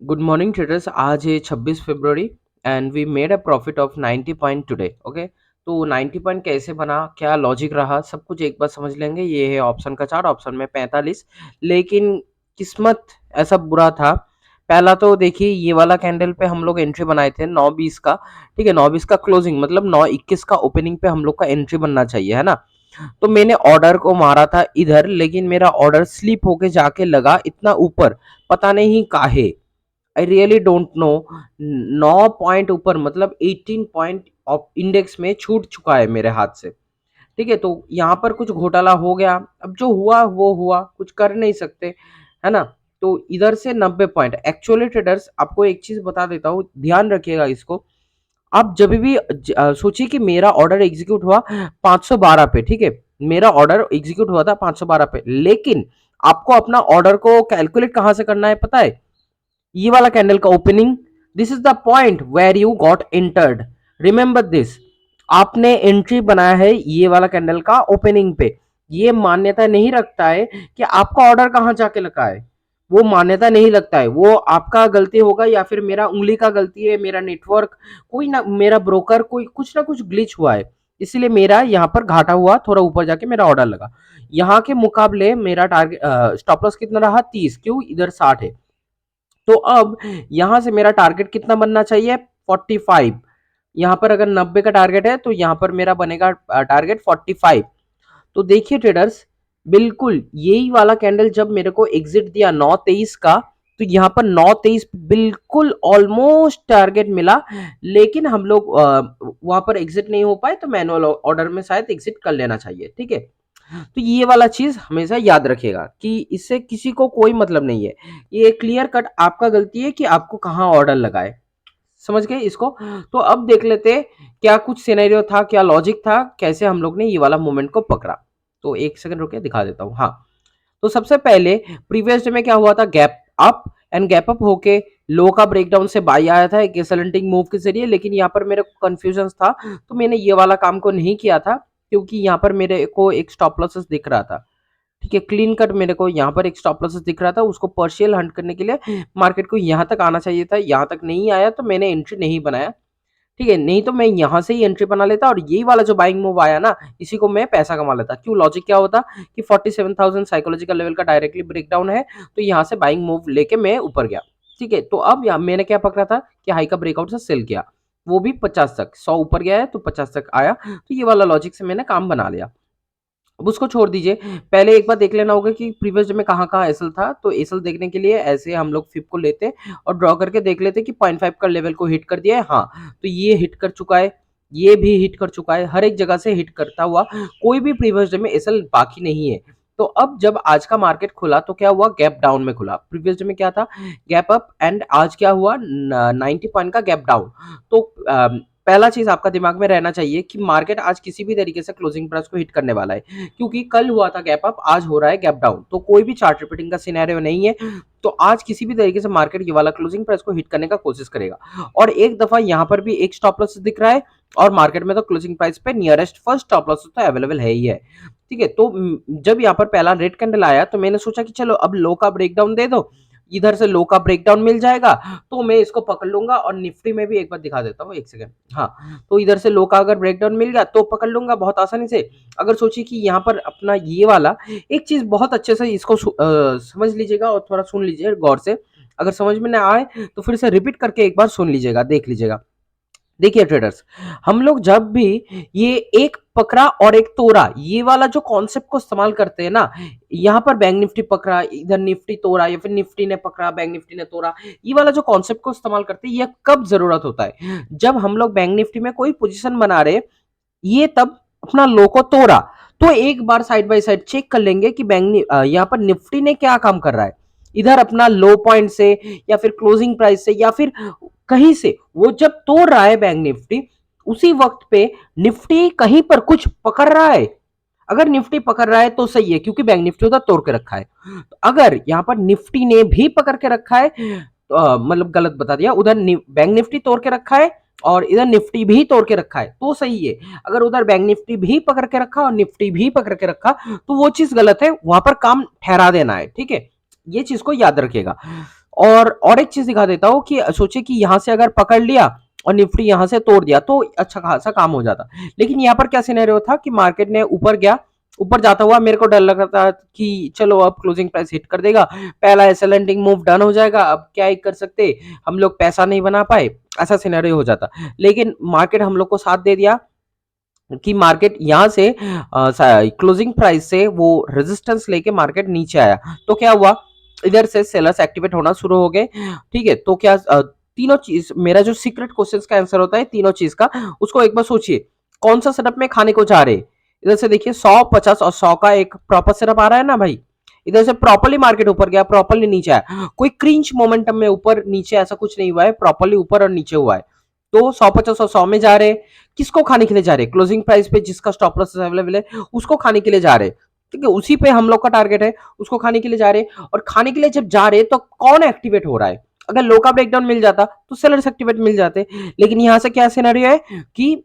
Good morning traders. आज है 26 फरवरी and we made a profit of 90 point today. Okay, तो 90 पॉइंट कैसे बना, क्या लॉजिक रहा, सब कुछ एक बार समझ लेंगे। ये है ऑप्शन का चार्ट, ऑप्शन में 45। लेकिन किस्मत ऐसा बुरा था। पहला तो देखिए, ये वाला कैंडल पे हम लोग एंट्री बनाए थे 9:20 का। ठीक है, 9:20 का क्लोजिंग मतलब 9:21 का ओपनिंग पे हम लोग का एंट्री बनना चाहिए, है ना। तो मैंने ऑर्डर को मारा था इधर, लेकिन मेरा ऑर्डर स्लिप होके जाके लगा इतना ऊपर, पता नहीं काहे। I really don't know. 9 point ऊपर मतलब 18 पॉइंट ऑफ इंडेक्स में छूट चुका है मेरे हाथ से। ठीक है, तो यहाँ पर कुछ घोटाला हो गया। अब जो हुआ वो हुआ, कुछ कर नहीं सकते, है ना। तो इधर से 90 पॉइंट एक्चुअली ट्रेडर्स, आपको एक चीज बता देता हूँ, ध्यान रखिएगा इसको। आप जब भी सोचिए कि मेरा ऑर्डर एग्जीक्यूट हुआ 512 पे। ठीक है, मेरा ऑर्डर एग्जीक्यूट हुआ था 512 पे, लेकिन आपको अपना ऑर्डर को कैलकुलेट कहां से करना है पता है? ये वाला कैंडल का opening, this is the point where you got entered. Remember this, आपने एंट्री बनाया है ये वाला कैंडल का ओपनिंग पे। ये मान्यता नहीं रखता है कि आपका ऑर्डर कहां जाके लगा है। वो मान्यता नहीं लगता है, वो आपका गलती होगा या फिर मेरा उंगली का गलती है, मेरा नेटवर्क, कोई ना, मेरा ब्रोकर, कोई कुछ ना कुछ ग्लिच हुआ है। इसलिए मेरा यहाँ पर घाटा हुआ, थोड़ा ऊपर जाके मेरा ऑर्डर लगा। यहाँ के मुकाबले मेरा टारगेट स्टॉप लॉस कितना रहा? 30, क्यों? इधर 60 है। तो अब यहां से मेरा टारगेट कितना बनना चाहिए? 45। यहां पर अगर 90 का टारगेट है तो यहां पर मेरा बनेगा टारगेट 45। तो देखिए ट्रेडर्स, बिल्कुल यही वाला कैंडल जब मेरे को एग्जिट दिया 9:23 का, तो यहाँ पर 9:23 बिल्कुल ऑलमोस्ट टारगेट मिला। लेकिन हम लोग वहां पर एग्जिट नहीं हो पाए, तो मैनुअल ऑर्डर में शायद एग्जिट कर लेना चाहिए। ठीक है, तो ये वाला चीज हमेशा याद रखिएगा कि इससे किसी को कोई मतलब नहीं है। ये क्लियर कट आपका गलती है कि आपको कहाँ ऑर्डर लगाए। समझ गए इसको? तो अब देख लेते क्या कुछ सिनेरियो था, क्या लॉजिक था, कैसे हम लोग ने ये वाला मोमेंट को पकड़ा। तो एक सेकंड रुके, दिखा देता हूँ। हाँ, तो सबसे पहले प्रीवियस डे में क्या हुआ था? Gap up, and gap up होके लो का ब्रेकडाउन से बाई आया था एक एसलेंटिंग मूव के जरिए। लेकिन यहाँ पर मेरे को कंफ्यूजन था, तो मैंने ये वाला काम को नहीं किया था, क्योंकि यहाँ पर मेरे को एक स्टॉप लॉसेस दिख रहा था। ठीक है, क्लीन कट मेरे को यहाँ पर एक स्टॉप लॉसेस दिख रहा था, उसको पार्शियल हंट करने के लिए मार्केट को यहाँ तक आना चाहिए था, यहाँ तक नहीं आया तो मैंने एंट्री नहीं बनाया। ठीक है, नहीं तो मैं यहाँ से ही एंट्री बना लेता और यही वाला जो बाइंग मूव आया ना, इसी को मैं पैसा कमा लेता। क्यों? लॉजिक क्या होता कि 47,000 साइकोलॉजिकल लेवल का डायरेक्टली ब्रेकडाउन है, तो यहाँ से बाइंग मूव लेके मैं ऊपर गया। ठीक है, तो अब यहाँ मैंने क्या पकड़ा था कि हाई का ब्रेकआउट से सेल किया, वो भी 50 तक, 100 ऊपर गया है तो 50 तक आया। तो ये वाला लॉजिक से मैंने काम बना लिया। अब उसको छोड़ दीजिए, पहले एक बार देख लेना होगा कि प्रीवियस डे में कहाँ-कहाँ एसएल था। तो एसएल देखने के लिए ऐसे हम लोग फिब को लेते और ड्रॉ करके देख लेते कि 0.5 का लेवल को हिट कर दिया है। हाँ, तो ये हिट कर चुका है, ये भी हिट कर चुका है, हर एक जगह से हिट करता हुआ कोई भी प्रीवियस डे में एसएल बाकी नहीं है। तो अब जब आज का मार्केट खुला तो क्या हुआ? गैप डाउन में खुला। प्रीवियस डे में क्या था? गैप अप, एंड आज क्या हुआ? 90 पॉइंट का गैप डाउन। तो पहला चीज आपका दिमाग में रहना चाहिए कि मार्केट आज किसी भी तरीके से क्लोजिंग प्राइस को हिट करने वाला है, क्योंकि कल हुआ था गैप अप, आज हो रहा है गैप डाउन, तो कोई भी चार्ट रिपीटिंग का सिनेरियो नहीं है। तो आज किसी भी तरीके से मार्केट ये वाला क्लोजिंग प्राइस को हिट करने का कोशिश करेगा। और एक दफा यहाँ पर भी एक स्टॉप लॉस दिख रहा है, और मार्केट में तो क्लोजिंग प्राइस पे नियरेस्ट फर्स्ट स्टॉप लॉस तो अवेलेबल है ही है। ठीक है, तो जब यहाँ पर पहला रेड कैंडल आया तो मैंने सोचा कि चलो अब लो का ब्रेकडाउन दे दो, इधर से लो का ब्रेकडाउन मिल जाएगा, तो मैं इसको पकड़ लूंगा। और निफ्टी में भी एक बार दिखा देता हूँ, एक सेकंड। हाँ, तो इधर से लो का अगर ब्रेकडाउन मिल गया तो पकड़ लूंगा बहुत आसानी से। अगर सोचिए कि यहाँ पर अपना ये वाला, एक चीज बहुत अच्छे से इसको समझ लीजिएगा और थोड़ा सुन लीजिए गौर से। अगर समझ में ना आए तो फिर से रिपीट करके एक बार सुन लीजिएगा, देख लीजिएगा। देखिए ट्रेडर्स, हम लोग जब भी ये एक पकड़ा और एक तोड़ा, ये वाला जो कॉन्सेप्ट को इस्तेमाल करते हैं ना, यहाँ पर बैंक निफ्टी पकड़ा, इधर निफ्टी तोड़ा, या फिर निफ्टी ने पकड़ा, बैंक निफ्टी ने तोड़ा, ये वाला जो कॉन्सेप्ट को इस्तेमाल करते हैं, ये कब जरूरत होता है? जब हम लोग बैंक निफ्टी में कोई पोजीशन बना रहे, ये तब अपना लो को तोड़ा, तो एक बार साइड बाय साइड चेक कर लेंगे कि यहाँ पर निफ्टी ने क्या काम कर रहा है। इधर अपना लो पॉइंट से, या फिर क्लोजिंग प्राइस से, या फिर कहीं से वो जब तोड़ रहा है बैंक निफ्टी, उसी वक्त पे निफ्टी कहीं पर कुछ पकड़ रहा है। अगर निफ्टी पकड़ रहा है तो सही है, क्योंकि बैंक निफ्टी उधर तोड़ के रखा है। तो अगर यहाँ पर निफ्टी ने भी पकड़ के रखा है, तो मतलब गलत बता दिया, उधर बैंक निफ्टी तोड़ के रखा है और इधर निफ्टी भी तोड़ के रखा है तो सही है। अगर उधर बैंक निफ्टी भी पकड़ के रखा और निफ्टी भी पकड़ के रखा, तो वो चीज गलत है, वहां पर काम ठहरा देना है। ठीक है, ये चीज को याद रखिएगा। और एक चीज दिखा देता हूँ कि सोचिए कि यहाँ से अगर पकड़ लिया और निफ्टी यहाँ से तोड़ दिया तो अच्छा खासा काम हो जाता। लेकिन यहाँ पर क्या सिनेरियो था कि मार्केट ने ऊपर गया, ऊपर जाता हुआ मेरे को डर लग रहा था कि चलो अब क्लोजिंग प्राइस हिट कर देगा, पहला एसएलएंडिंग मूव डन हो जाएगा, अब क्या ही कर सकते, हम लोग पैसा नहीं बना पाए, ऐसा सिनेरियो हो जाता। लेकिन मार्केट हम लोग को साथ दे दिया कि मार्केट यहाँ से क्लोजिंग प्राइस से वो रेजिस्टेंस लेके मार्केट नीचे आया। तो क्या हुआ, इधर से सेलर्स एक्टिवेट होना शुरू हो गए। ठीक है, तो क्या तीनों चीज, मेरा जो सीक्रेट क्वेश्चंस का आंसर होता है तीनों चीज का, उसको एक बार सोचिए कौन सा सेटअप में खाने को जा रहे हैं। इधर से देखिए 100, 50 और 100 का एक प्रॉपर सेटअप आ रहा है ना भाई। इधर से प्रॉपर्ली मार्केट ऊपर गया, प्रॉपर्ली नीचे आया, कोई क्रिंच मोमेंटम में ऊपर नीचे ऐसा कुछ नहीं हुआ है, प्रॉपर्ली ऊपर और नीचे हुआ है। तो 100, 50 और 100 में जा रहे, किसको खाने के लिए जा रहे, क्लोजिंग प्राइस पे जिसका स्टॉप लॉस अवेलेबल है उसको खाने के लिए जा रहे। ठीक है, उसी पे हम लोग का टारगेट है, उसको खाने के लिए जा रहे। और खाने के लिए जब जा रहे तो कौन एक्टिवेट हो रहा है, अगर लो का ब्रेकडाउन मिल जाता तो सेलर्स एक्टिवेट मिल जाते। लेकिन यहां से क्या सिनेरियो है कि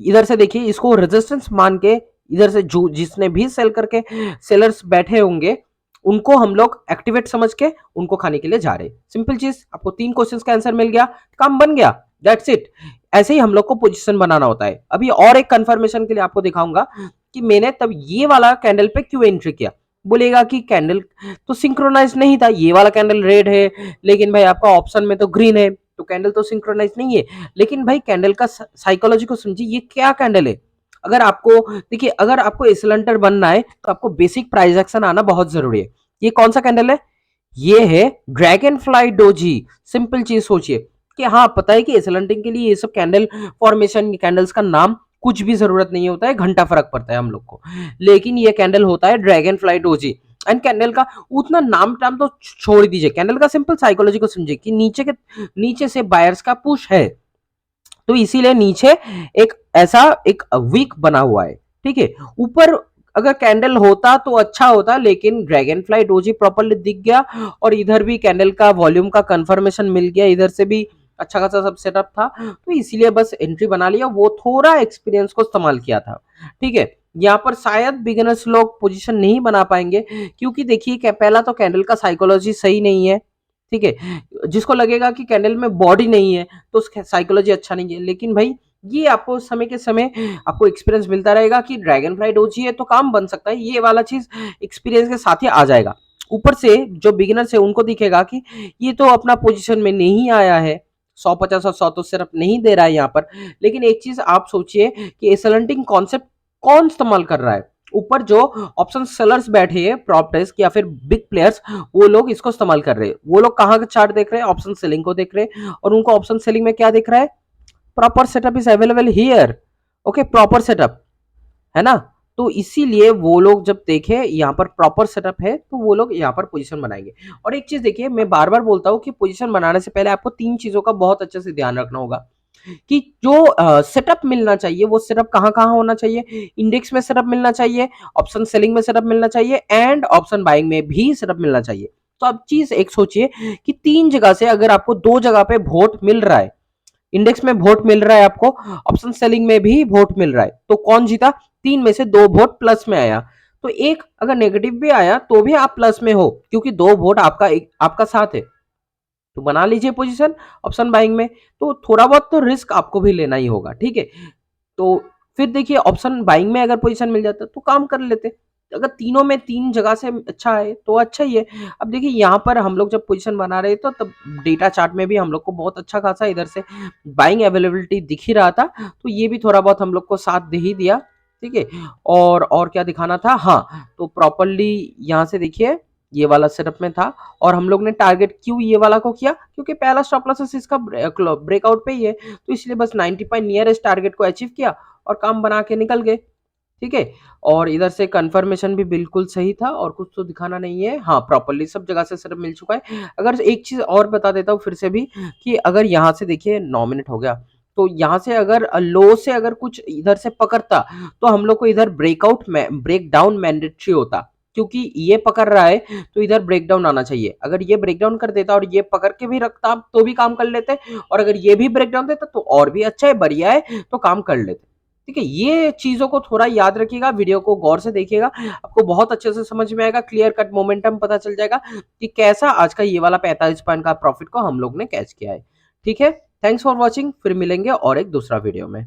इधर से देखिए इसको रेजिस्टेंस मान के, इधर से जो जिसने भी सेल करके सेलर्स बैठे होंगे उनको हम लोग एक्टिवेट समझ के उनको खाने के लिए जा रहे। सिंपल चीज, आपको 3 क्वेश्चंस का आंसर मिल गया, काम बन गया, दैट्स इट। ऐसे ही हम लोग को पोजीशन बनाना होता है। अभी और एक कंफर्मेशन के लिए आपको दिखाऊंगा कि मैंने तब ये वाला कैंडल पे क्यों एंट्री किया। बोलेगा कि कैंडल तो सिंक्रोनाइज नहीं था, ये वाला कैंडल रेड है लेकिन भाई आपका ऑप्शन में तो ग्रीन है, तो कैंडल तो सिंक्रोनाइज नहीं है। लेकिन भाई कैंडल का साइकोलॉजी को समझिए, ये क्या कैंडल है। अगर आपको देखिए, अगर आपको एसलेंटर बनना है तो आपको बेसिक प्राइस एक्शन आना बहुत जरूरी है। ये कौन सा कैंडल है, ये है ड्रैगन फ्लाई डोजी। सिंपल चीज सोचिए कि हाँ पता है कि एसलेंटिंग के लिए ये सब कैंडल फॉर्मेशन, कैंडल्स का नाम कुछ भी जरूरत नहीं होता है, घंटा फर्क पड़ता है हम लोग को। लेकिन ये कैंडल होता है dragon fly doji. And candle का उतना नाम टाम तो छोड़ दीजिए, कैंडल का सिंपल साइकोलॉजी को समझिए कि नीचे से बायर्स का पुश है, तो इसीलिए नीचे एक ऐसा एक वीक बना हुआ है। ठीक है, ऊपर अगर कैंडल होता तो अच्छा होता, लेकिन ड्रैगन फ्लाई डोजी प्रॉपरली दिख गया और इधर भी कैंडल का वॉल्यूम का कंफर्मेशन मिल गया, इधर से भी अच्छा खासा सब सेटअप था, तो इसीलिए बस एंट्री बना लिया, वो थोड़ा एक्सपीरियंस को इस्तेमाल किया था। ठीक है, यहाँ पर शायद बिगिनर्स लोग पोजीशन नहीं बना पाएंगे, क्योंकि देखिए पहला तो कैंडल का साइकोलॉजी सही नहीं है। ठीक है, जिसको लगेगा कि कैंडल में बॉडी नहीं है तो उसका साइकोलॉजी अच्छा नहीं है। लेकिन भाई ये आपको समय के समय आपको एक्सपीरियंस मिलता रहेगा कि ड्रैगन फ्लाई डोजी है तो काम बन सकता है, ये वाला चीज एक्सपीरियंस के साथ ही आ जाएगा। ऊपर से जो बिगिनर्स है उनको दिखेगा कि ये तो अपना पोजीशन में नहीं आया है, 100, 50 और 100 तो सिर्फ नहीं दे रहा है यहाँ पर। लेकिन एक चीज आप सोचिए कि एसलेंटिंग कॉन्सेप्ट कौन इस्तेमाल कर रहा है, ऊपर जो ऑप्शन सेलर्स बैठे हैं, प्रॉप डेस्क या फिर बिग प्लेयर्स, वो लोग इसको इस्तेमाल कर रहे हैं। वो लोग कहाँ का चार्ट देख रहे हैं, ऑप्शन सेलिंग को देख रहे हैं, और उनको ऑप्शन सेलिंग में क्या दिख रहा है, proper setup is available here. Okay, proper setup है ना, तो इसीलिए वो लोग जब देखे यहाँ पर प्रॉपर सेटअप है तो वो लोग यहाँ पर पोजीशन बनाएंगे। और एक चीज देखिए, मैं बार बार बोलता हूँ कि पोजीशन बनाने से पहले आपको 3 चीजों का बहुत अच्छे से ध्यान रखना होगा कि जो सेटअप मिलना चाहिए वो सेटअप कहाँ कहाँ होना चाहिए। इंडेक्स में सेटअप मिलना चाहिए, ऑप्शन सेलिंग में सेटअप मिलना चाहिए, एंड ऑप्शन बाइंग में भी सेटअप मिलना चाहिए। तो अब चीज एक सोचिए कि 3 जगह से अगर आपको 2 जगह पे वोट मिल रहा है, इंडेक्स में वोट मिल रहा है आपको, ऑप्शन सेलिंग में भी वोट मिल रहा है, तो कौन जीता, 3 में से 2 वोट प्लस में आया। तो एक अगर नेगेटिव भी आया तो भी आप प्लस में हो, क्योंकि 2 वोट आपका साथ है। तो बना लीजिए पोजीशन ऑप्शन बाइंग में, तो थोड़ा बहुत तो रिस्क आपको भी लेना ही होगा। ठीक है, तो फिर देखिए ऑप्शन बाइंग में अगर पोजीशन मिल जाता तो काम कर लेते, अगर तीनों में 3 जगह से अच्छा है तो अच्छा ही है। अब देखिए यहाँ पर हम लोग जब पोजीशन बना रहे तो तब डेटा चार्ट में भी हम लोग को बहुत अच्छा खासा इधर से बाइंग अवेलेबिलिटी दिख ही रहा था, तो ये भी थोड़ा बहुत हम लोग को साथ दे ही दिया। ठीक है, और क्या दिखाना था, हाँ तो प्रॉपरली यहाँ से देखिए ये वाला सेटअप में था, और हम लोग ने टारगेट क्यों ये वाला को किया, क्योंकि पहला स्टॉप लॉस इसका ब्रेकआउट पे ही है, तो इसलिए बस 90 पॉइंट नियरेस्ट टारगेट को अचीव किया और काम बना के निकल गए। ठीक है, और इधर से कंफर्मेशन भी बिल्कुल सही था, और कुछ तो दिखाना नहीं है, हाँ प्रॉपरली सब जगह से सेटअप मिल चुका है। अगर एक चीज और बता देता हूँ फिर से भी, कि अगर यहाँ से देखिए 9 मिनट हो गया, तो यहाँ से अगर लो से अगर कुछ इधर से पकड़ता तो हम लोग को इधर ब्रेक डाउन मैंडेटरी होता, क्योंकि ये पकड़ रहा है तो इधर ब्रेक डाउन आना चाहिए। अगर ये ब्रेक डाउन कर देता और ये पकड़ के भी रखता तो भी काम कर लेते, और अगर ये भी ब्रेक डाउन देता तो और भी अच्छा है, बढ़िया है, तो काम कर लेते। ठीक है? ये चीज़ों को थोड़ा याद रखिएगा, वीडियो को गौर से देखिएगा, आपको बहुत अच्छे से समझ में आएगा, क्लियर कट मोमेंटम पता चल जाएगा कि कैसा आज का ये वाला 45 पॉइंट का प्रॉफिट को हम लोग ने कैच किया है। ठीक है? थैंक्स फॉर वॉचिंग, फिर मिलेंगे और एक दूसरा वीडियो में।